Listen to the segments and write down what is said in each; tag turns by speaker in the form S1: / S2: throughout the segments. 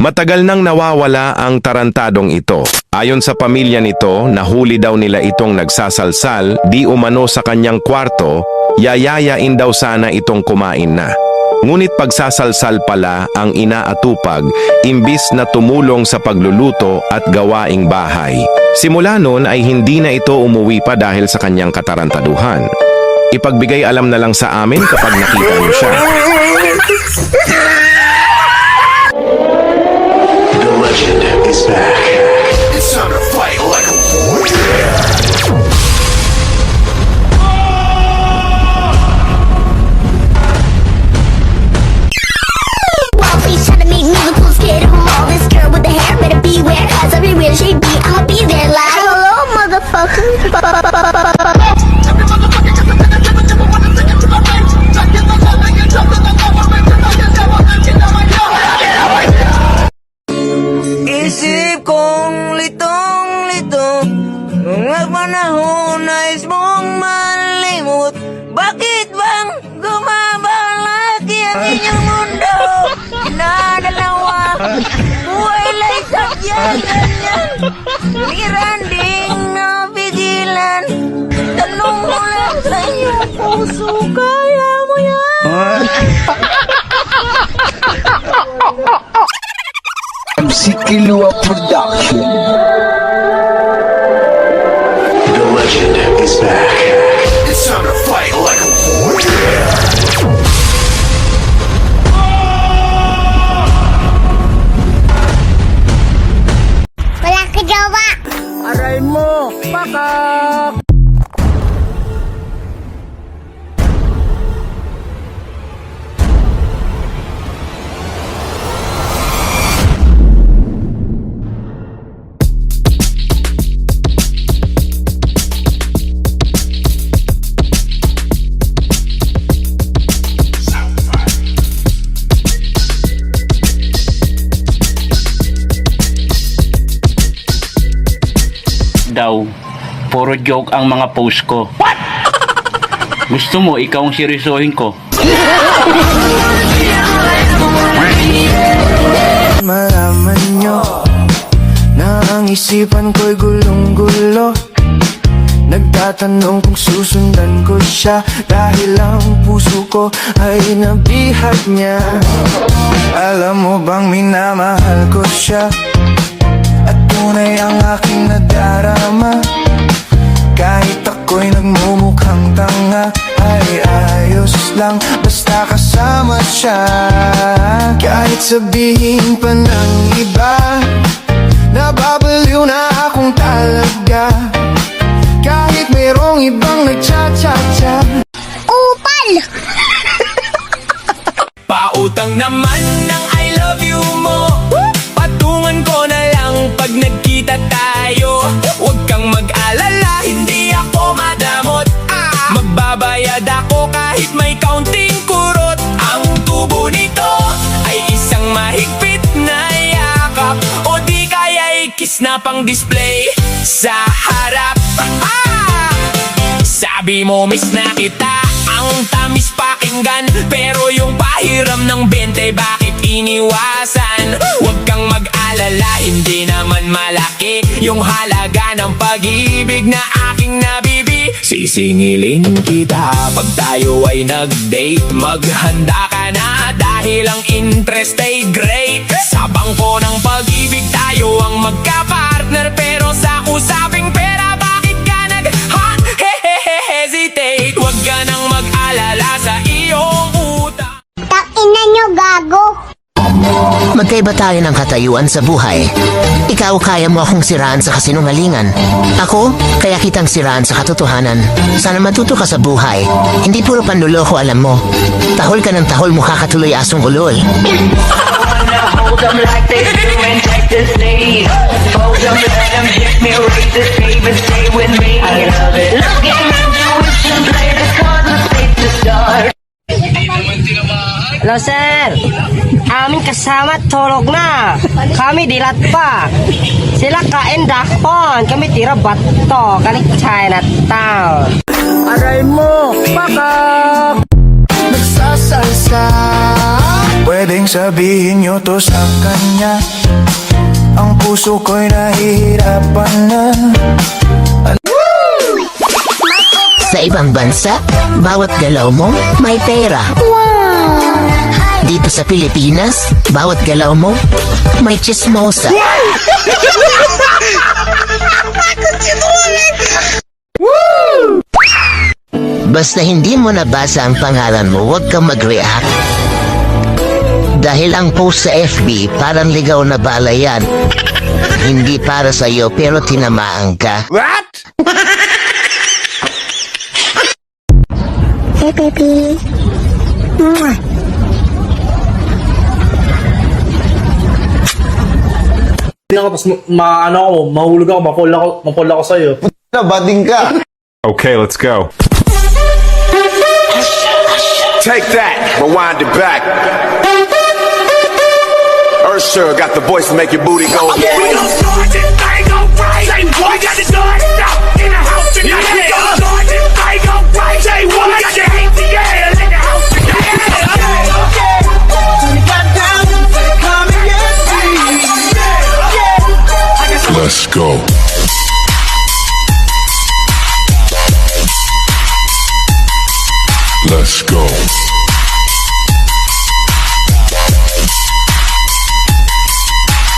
S1: Matagal nang nawawala ang tarantadong ito. Ayon sa pamilya nito, nahuli daw nila itong nagsasalsal di umano sa kanyang kwarto, yayayain daw sana itong kumain na. Ngunit pagsasalsal pala ang inaatupag imbis na tumulong sa pagluluto at gawaing bahay. Simula noon ay hindi na ito umuwi pa dahil sa kanyang katarantaduhan. Ipagbigay alam na lang sa amin kapag nakita niyo siya.
S2: The legend is back. It's time to fight like a warrior.
S3: Always trying to make me look cool, scared of all this girl with the hair, better beware, cause everywhere she be, I'ma be there like, hello, motherfucker.
S4: Isip kong litong-lito nung nagpanahon nais mong malimot. Bakit bang gumabalaki ang inyong mundo? Kinadalawa, buhay la'y sadyang ganyan. Niranding napigilan. Tanong mo lang sa iyong puso, kaya mo yan?
S5: MC Kilua Production.
S2: The legend is back. It's time to fight like a warrior.
S3: Wala ka jowa.
S4: Aray mo, pakak!
S6: Daw, puro joke ang mga post ko. What? Gusto mo ikaw ang seryosohin ko?
S4: Malaman nyo na ang isipan ko'y gulong-gulo. Nagtatanong kung susundan ko siya dahil ang puso ko ay nabihat niya. Alam mo bang minamahal ko siya at tunay ang aking nadarama. Kahit ako'y nagmumukhang tanga, ay ayos lang basta kasama siya. Kahit sabihin pa ng iba, nababaliw na akong talaga. Kahit mayroong ibang nagcha-cha-cha.
S3: Upal!
S4: Pautang naman ng I love you mo. Patungan ko na lang pag nagkita tayo. Huwag kang mag-alala, hindi ako madamot. Magbabayad ako kahit may counting kurot. Ang tubo nito ay isang mahigpit na yakap, o di kaya ikis na pang display sa harap. Sabi mo miss na kita, ang tamis pakinggan, pero yung pahiram ng 20 bakit iniwasan? Huwag kang mag-alala, hindi naman malaki yung halaga ng pag-ibig na aking nabibi. Sisingilin kita pag tayo ay nag-date. Maghanda ka na dahil ang interest ay great. Sa bangko ng pag-ibig tayo ang magka-partner, pero sa usaping pera bakit ka hesitate? Huwag ka nang mag-alala sa iyong utang.
S3: Takina nyo, gago.
S7: Magkaiba tayo ng katayuan sa buhay. Ikaw kaya mo akong siraan sa kasinungalingan. Ako, kaya kitang siraan sa katotohanan. Sana matuto ka sa buhay. Hindi puro panluloko, alam mo. Tahol ka ng tahol, mukha ka tuloy asong ulol.
S8: Hold them like they do in Texas State. Fold them, let them hit me, raise the save and stay with me. I love it. Look at my intuition, play the cards, let's take the start.
S9: Hello, sir. Aming kasama tulog na. Kami dilat pa. Sila kain dakpon. Kami tira bato. Galing Chinatown.
S4: Aray mo, pakak! Nagsasalsa
S10: Pwedeng sabihin nyo to sa kanya. Ang puso ko'y nahihirapan na.
S7: Sa ibang bansa, bawat galaw mo, may pera. Dito sa Pilipinas, bawat galaw mo, may chismosa. Basta hindi mo nabasa ang pangalan mo, huwag kang mag-react. Dahil ang post sa FB, parang ligaw na bala yan. Hindi para sa'yo, pero tinamaan ka.
S3: Hey, baby. Mwah.
S11: Hindi ako, tapos maano ako, mahulog ako, mapol ako sa'yo.
S10: Bading ka.
S1: Okay, let's go.
S2: Take that, rewind it back. Ursher got the voice to make your booty go. We gon' start this thing on right. Say what? We got the start out in the house tonight. We gon' start this thing on right. Say what? We got the ATL in the house tonight.
S12: Let's go. Let's go.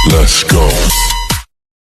S12: Let's go.